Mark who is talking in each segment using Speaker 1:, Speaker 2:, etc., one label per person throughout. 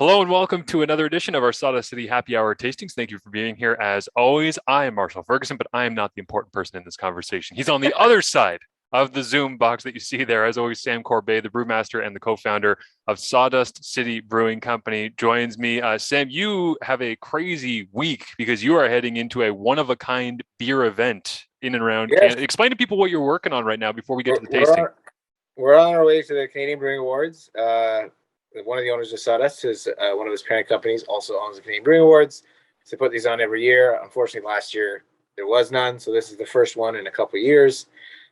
Speaker 1: Hello and welcome to another edition of our Sawdust City Happy Hour tastings. Thank you for being here. As always, I am Marshall Ferguson, but I am not the important person in this conversation. He's on the other side of the Zoom box that you see there. As always, Sam Corbeil, the brewmaster and the co-founder of Sawdust City Brewing Company, joins me. Sam, you have a crazy week because you are heading into a one-of-a-kind beer event in and around
Speaker 2: Yes,
Speaker 1: Canada. Explain to people what you're working on right now before we get
Speaker 2: we're,
Speaker 1: to the
Speaker 2: we're
Speaker 1: tasting.
Speaker 2: on we're on our way to the Canadian Brewing Awards. One of the owners of Sawdust is one of his parent companies, also owns the Canadian Brewing Awards. So they put these on every year. Unfortunately, last year there was none, so this is the first one in a couple of years.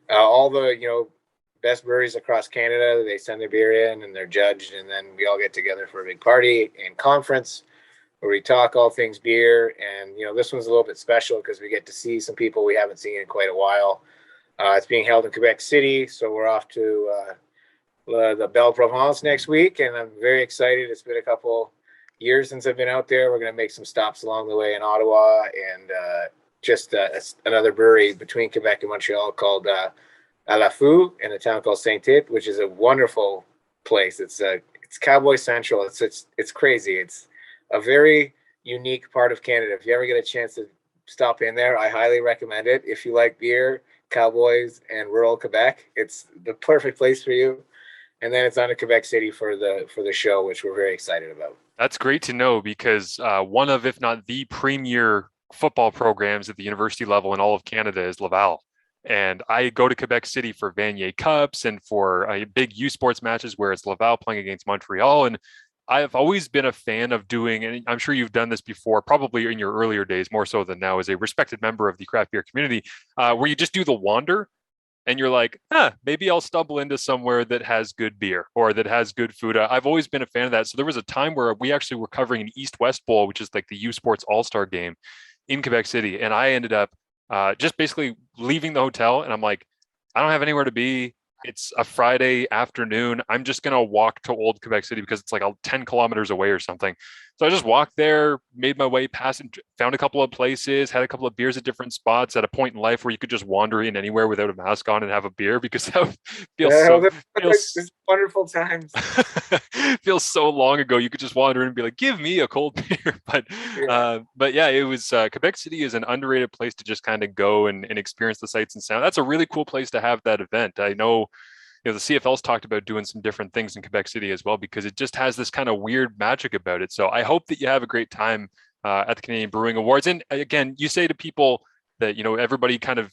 Speaker 2: All the best breweries across Canada, they send their beer in and they're judged, and then we all get together for a big party and conference where we talk all things beer. And this one's a little bit special because we get to see some people we haven't seen in quite a while. It's being held in Quebec City, so we're off to the Belle Province next week, and I'm very excited. It's been a couple years since I've been out there. We're going to make some stops along the way in Ottawa and just another brewery between Quebec and Montreal called À la Fou in a town called Saint-Tite, which is a wonderful place. It's Cowboy Central. It's crazy. It's a very unique part of Canada. If you ever get a chance to stop in there, I highly recommend it. If you like beer, cowboys, and rural Quebec, it's the perfect place for you. And then it's on to Quebec City for the show, which we're very excited about.
Speaker 1: That's great to know because one of, if not the premier football programs at the university level in all of Canada is Laval. And I go to Quebec City for Vanier Cups and for big U Sports matches where it's Laval playing against Montreal. And I've always been a fan of doing, and I'm sure you've done this before, probably in your earlier days, more so than now, as a respected member of the craft beer community, where you just do the wander and you're like, maybe I'll stumble into somewhere that has good beer or that has good food. I've always been a fan of that. So there was a time where we actually were covering an East-West Bowl, which is like the U Sports All-Star game in Quebec City. And I ended up just basically leaving the hotel and I'm like, I don't have anywhere to be. It's a Friday afternoon. I'm just going to walk to Old Quebec City because it's like 10 kilometers away or something. So I just walked there, made my way past and found a couple of places, had a couple of beers at different spots at a point in life where you could just wander in anywhere without a mask on and have a beer because that feels so
Speaker 2: It's wonderful times.
Speaker 1: feels so long ago. You could just wander in and be like, give me a cold beer. But yeah, it was Quebec City is an underrated place to just kind of go and experience the sights and sound. That's a really cool place to have that event. I know the CFL's talked about doing some different things in Quebec City as well because it just has this kind of weird magic about it. So I hope that you have a great time at the Canadian Brewing Awards. And again, you say to people that everybody kind of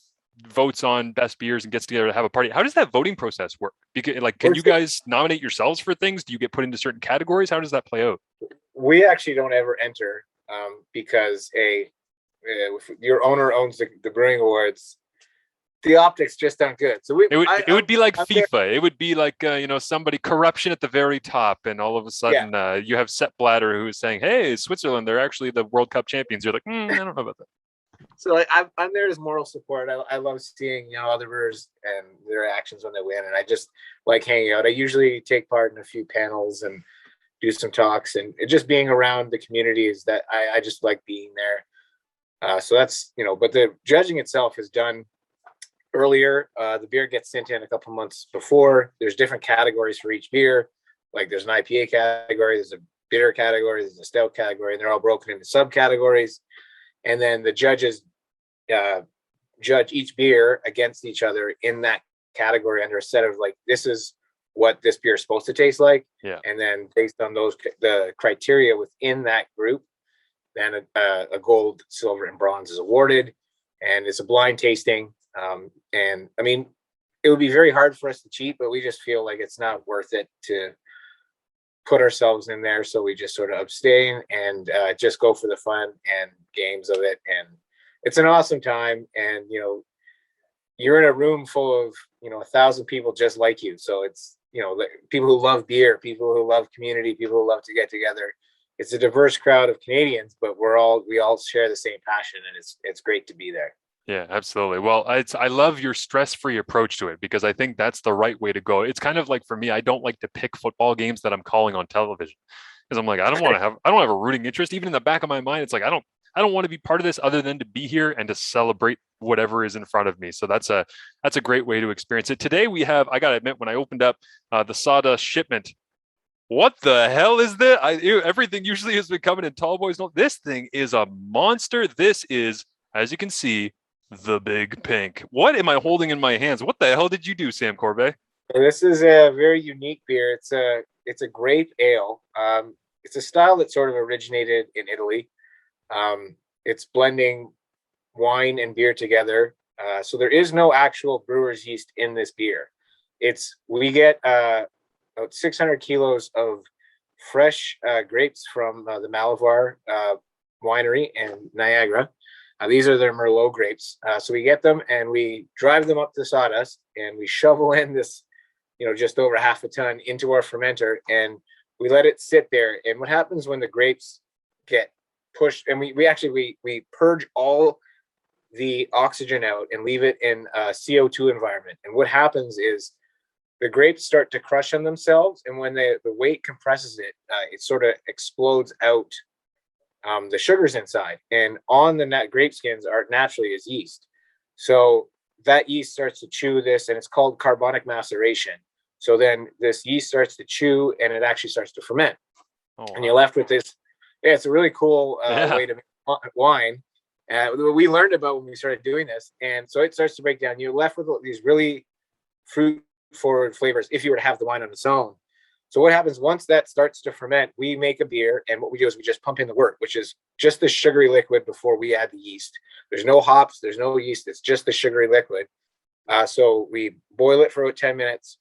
Speaker 1: votes on best beers and gets together to have a party. How does that voting process work? Because can you guys nominate yourselves for things? Do you get put into certain categories? How does that play out?
Speaker 2: We actually don't ever enter because your owner owns the Brewing Awards. The optics just aren't good. So
Speaker 1: it would be like FIFA. It would be like somebody corruption at the very top, and all of a sudden you have Sepp Blatter who is saying, "Hey, Switzerland, they're actually the World Cup champions." You're like, I don't know about that.
Speaker 2: So I'm there as moral support. I love seeing other brewers and their actions when they win, and I just like hanging out. I usually take part in a few panels and do some talks, and just being around the community is that I just like being there. So that's but the judging itself is done earlier. The beer gets sent in a couple months before. There's different categories for each beer. Like there's an IPA category, there's a bitter category, there's a stout category, and they're all broken into subcategories. And then the judges judge each beer against each other in that category under a set of this is what this beer is supposed to taste like.
Speaker 1: Yeah.
Speaker 2: And then based on the criteria within that group, then a gold, silver, and bronze is awarded. And it's a blind tasting. And I mean, it would be very hard for us to cheat, but we just feel like it's not worth it to put ourselves in there. So we just sort of abstain and just go for the fun and games of it. And it's an awesome time. And, you're in a room full of, 1,000 people just like you. So it's, people who love beer, people who love community, people who love to get together. It's a diverse crowd of Canadians, but we all share the same passion, and it's great to be there.
Speaker 1: Yeah, absolutely. Well, I love your stress-free approach to it because I think that's the right way to go. It's kind of like for me, I don't like to pick football games that I'm calling on television because I'm like, I don't have a rooting interest. Even in the back of my mind, it's like I don't want to be part of this other than to be here and to celebrate whatever is in front of me. So that's a great way to experience it. Today I got to admit, when I opened up the Sawdust shipment What the hell is that? Everything usually has been coming in tall boys. No, this thing is a monster. This is, as you can see, the big pink. What am I holding in my hands? What the hell did you do, Sam Corbeil?
Speaker 2: So this is a very unique beer. It's a grape ale. It's a style that sort of originated in Italy. It's blending wine and beer together. So there is no actual brewer's yeast in this beer. We get about 600 kilos of fresh grapes from the Malavar winery in Niagara. These are their Merlot grapes. So we get them and we drive them up to Sawdust and we shovel in this, just over half a ton into our fermenter and we let it sit there. And what happens when the grapes get pushed and we purge all the oxygen out and leave it in a CO2 environment. And what happens is the grapes start to crush on themselves. And when the weight compresses it, it sort of explodes out the sugars inside. And on the grape skins are naturally is yeast. So that yeast starts to chew this and it's called carbonic maceration. So then this yeast starts to chew and it actually starts to ferment. Oh, wow. And you're left with this. Yeah, it's a really cool way to make wine. We learned about when we started doing this. And so it starts to break down. You're left with these really fruit forward flavors if you were to have the wine on its own. So what happens once that starts to ferment, we make a beer. And what we do is we just pump in the wort, which is just the sugary liquid before we add the yeast. There's no hops. There's no yeast. It's just the sugary liquid. So we boil it for about 10 minutes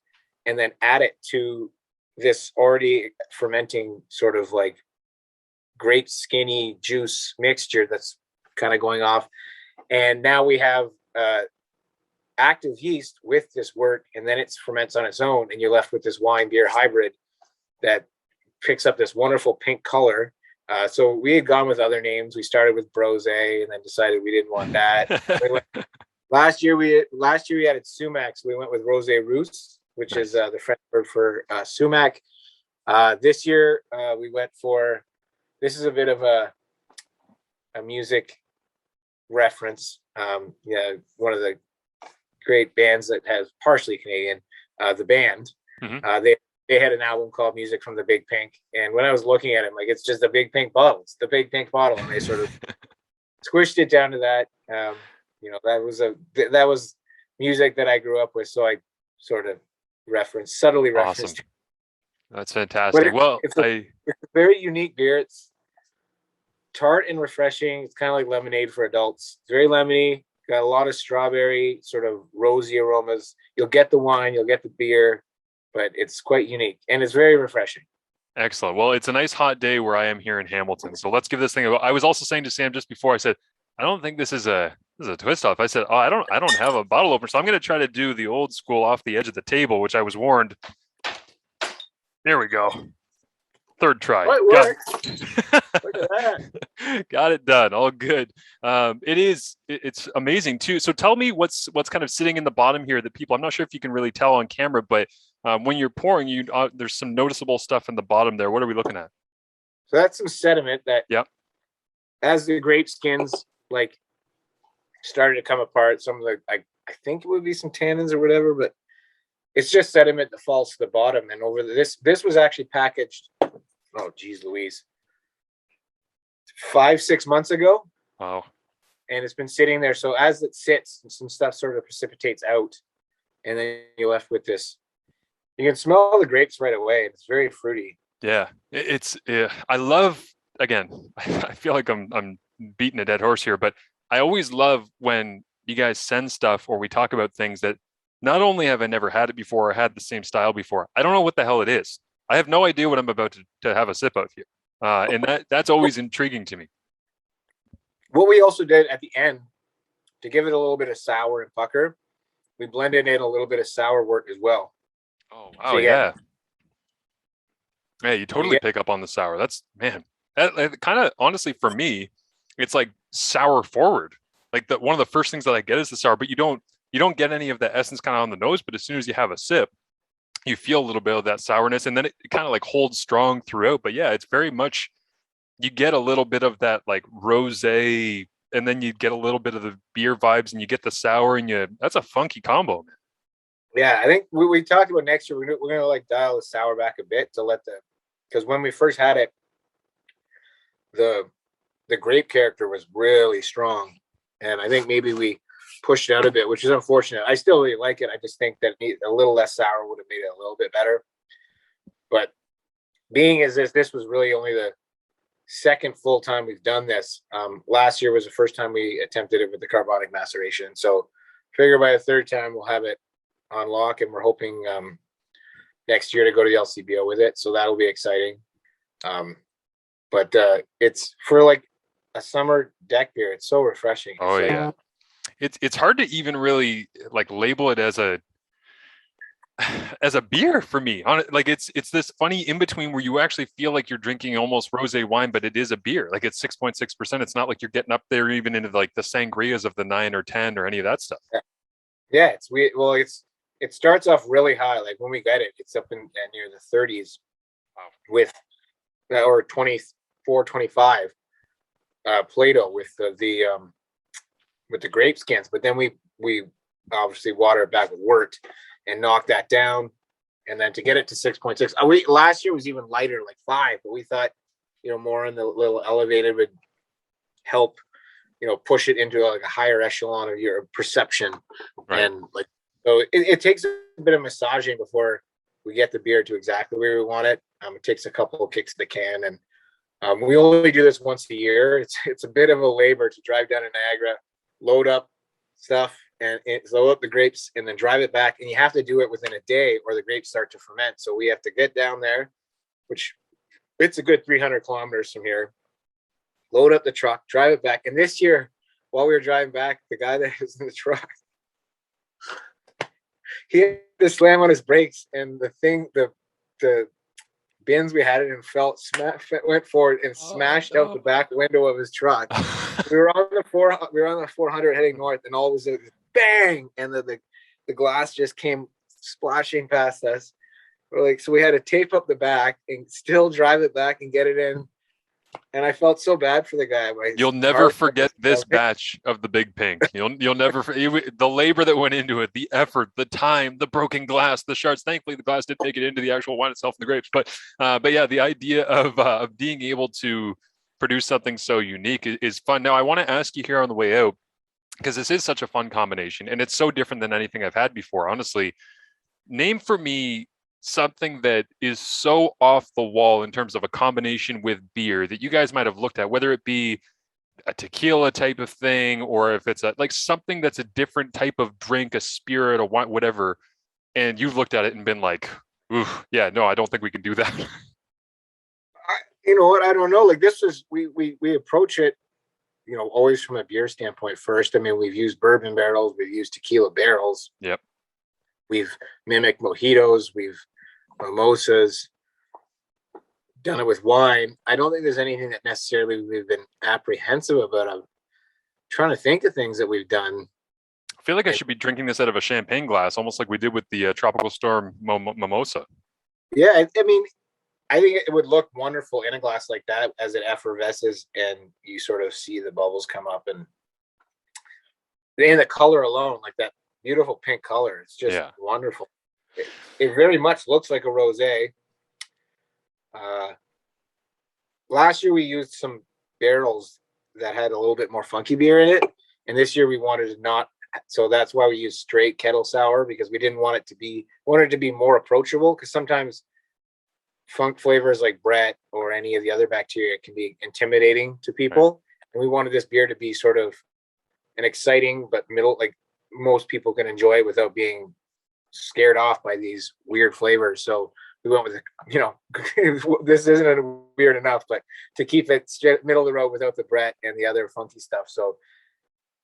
Speaker 2: and then add it to this already fermenting sort of like grape skinny juice mixture that's kind of going off. And now we have active yeast with this wort, and then it ferments on its own, and you're left with this wine beer hybrid that picks up this wonderful pink color. So we had gone with other names. We started with Brose and then decided we didn't want that. Last year we added sumac, so we went with Rose Rousse, which is the French word for sumac. This year we went for, this is a bit of a music reference. One of the great bands that has partially Canadian, the band. Mm-hmm. They had an album called Music from the Big Pink, and when I was looking at it, like, it's just a big pink bottle. It's the big pink bottle, and they sort of squished it down to that. That was music that I grew up with, so I sort of subtly referenced.
Speaker 1: Awesome. That's fantastic.
Speaker 2: It's a very unique beer. It's tart and refreshing. It's kind of like lemonade for adults. It's very lemony. Got a lot of strawberry, sort of rosy aromas. You'll get the wine, you'll get the beer, but it's quite unique and it's very refreshing.
Speaker 1: Excellent. Well, it's a nice hot day where I am here in Hamilton, so let's give this thing a go. I was also saying to Sam just before, I said, I don't think this is a twist off. I said, I don't have a bottle opener, so I'm going to try to do the old school off the edge of the table, which I was warned. There we go. Third try.
Speaker 2: Oh, it worked. Look at that.
Speaker 1: Got it done. All good. It's amazing too. So tell me what's kind of sitting in the bottom here that people, I'm not sure if you can really tell on camera, but when you're pouring, there's some noticeable stuff in the bottom there. What are we looking at?
Speaker 2: So that's some sediment that, as the grape skins started to come apart, some of the, I think it would be some tannins or whatever, but it's just sediment that falls to the bottom. And over this was actually packaged, oh geez Louise, 5-6 months ago.
Speaker 1: Wow.
Speaker 2: And it's been sitting there. So as it sits, some stuff sort of precipitates out, and then you're left with this. You can smell the grapes right away. It's very fruity.
Speaker 1: Yeah, I love, again, I feel like I'm beating a dead horse here, but I always love when you guys send stuff or we talk about things that not only have I never had it before or had the same style before, I don't know what the hell it is. I have no idea what I'm about to have a sip of here. And that's always intriguing to me.
Speaker 2: What we also did at the end, to give it a little bit of sour and pucker, we blended in a little bit of sour wort as well.
Speaker 1: Oh, wow, so yeah. Yeah, you totally pick up on the sour. That's, man, that kind of, honestly, for me, it's like sour forward. Like one of the first things that I get is the sour, but you don't get any of the essence kind of on the nose, but as soon as you have a sip, you feel a little bit of that sourness, and then it kind of like holds strong throughout. But yeah, it's very much, you get a little bit of that like rosé, and then you get a little bit of the beer vibes, and you get the sour, and that's a funky combo, man.
Speaker 2: Yeah, I think we talked about next year, we're gonna like dial the sour back a bit to let the because when we first had it, the grape character was really strong, and I think maybe we pushed it out a bit, which is unfortunate. I still really like it. I just think that a little less sour would have made it a little bit better. But being as this was really only the second full time we've done this. Last year was the first time we attempted it with the carbonic maceration. So figure by the third time we'll have it on lock, and we're hoping next year to go to the LCBO with it. So that'll be exciting. But it's for like a summer deck beer. It's so refreshing.
Speaker 1: Oh yeah. It's hard to even really like label it as a beer for me. Like it's this funny in between where you actually feel like you're drinking almost rosé wine, but it is a beer. Like it's 6.6%. It's not like you're getting up there even into like the sangrias of the 9 or 10 or any of that stuff.
Speaker 2: Yeah, it's weird. Well, it starts off really high. Like when we get it, it's up in near the 30s with or 24, 25 Play-Doh with the grape skins. But then we obviously water it back with wort and knock that down, and then to get it to 6.6. Last year was even lighter, like 5, but we thought, more on the little elevated would help, push it into like a higher echelon of your perception. Right. And like, so it takes a bit of massaging before we get the beer to exactly where we want it. It takes a couple of kicks of the can, and we only do this once a year. It's a bit of a labor to drive down to Niagara, load up stuff, and load up the grapes, and then drive it back. And you have to do it within a day, or the grapes start to ferment. So we have to get down there, which it's a good 300 kilometers from here. Load up the truck, drive it back. And this year, while we were driving back, the guy that was in the truck, he had to slam on his brakes, and the bins we had it in went forward and smashed out the back window of his truck. We were on the 400 heading north, and all of a sudden, bang, and the glass just came splashing past us. We're like, so we had to tape up the back and still drive it back and get it in. And I felt so bad for the guy.
Speaker 1: You'll never forget this batch of the Big Pink. You'll never forget the labor that went into it, the effort, the time, the broken glass, the shards. Thankfully, the glass didn't make it into the actual wine itself and the grapes. But yeah, the idea of being able to produce something so unique is fun. Now, I want to ask you here on the way out, because this is such a fun combination, and it's so different than anything I've had before. Honestly, name for me something that is so off the wall in terms of a combination with beer that you guys might have looked at, whether it be a tequila type of thing, or if it's like something that's a different type of drink, a spirit, a wine, whatever, and you've looked at it and been like, ooh, yeah, no, I don't think we can do that.
Speaker 2: You know what? I don't know. Like this is, we approach it, always from a beer standpoint first. I mean, we've used bourbon barrels, we've used tequila barrels.
Speaker 1: Yep.
Speaker 2: We've mimicked mojitos, we've mimosas, done it with wine. I don't think there's anything that necessarily we've been apprehensive about. I'm trying to think of things that we've done.
Speaker 1: I feel like I should be drinking this out of a champagne glass, almost like we did with the Tropical Storm mimosa.
Speaker 2: Yeah, I mean, I think it would look wonderful in a glass like that as it effervesces and you sort of see the bubbles come up, and the color alone, like that beautiful pink color, it's just wonderful. It very much looks like a rosé. Last year we used some barrels that had a little bit more funky beer in it, and this year we wanted to not. So that's why we used straight kettle sour, because we didn't want it to be more approachable. Because sometimes funk flavors like Brett or any of the other bacteria can be intimidating to people, right. And we wanted this beer to be sort of an exciting but middle, like most people can enjoy it without being scared off by these weird flavors. So we went with, this isn't weird enough, but to keep it straight middle of the road without the Brett and the other funky stuff. So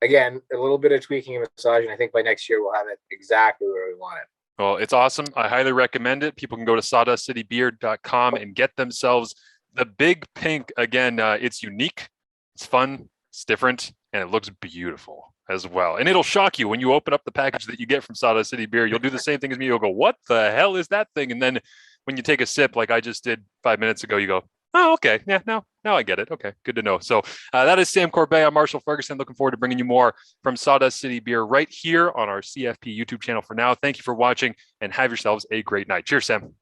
Speaker 2: again, a little bit of tweaking and massaging. I think by next year we'll have it exactly where we want it.
Speaker 1: Well, it's awesome. I highly recommend it. People can go to sawdustcitybeer.com and get themselves the Big Pink. Again, it's unique, it's fun, it's different, and it looks beautiful as well. And it'll shock you when you open up the package that you get from Sawdust City Beer. You'll do the same thing as me. You'll go, what the hell is that thing? And then when you take a sip, like I just did 5 minutes ago, you go, oh, okay. Yeah, now I get it. Okay, good to know. So that is Sam Corbeil. I'm Marshall Ferguson. Looking forward to bringing you more from Sawdust City Beer right here on our CFP YouTube channel. For now, thank you for watching and have yourselves a great night. Cheers, Sam.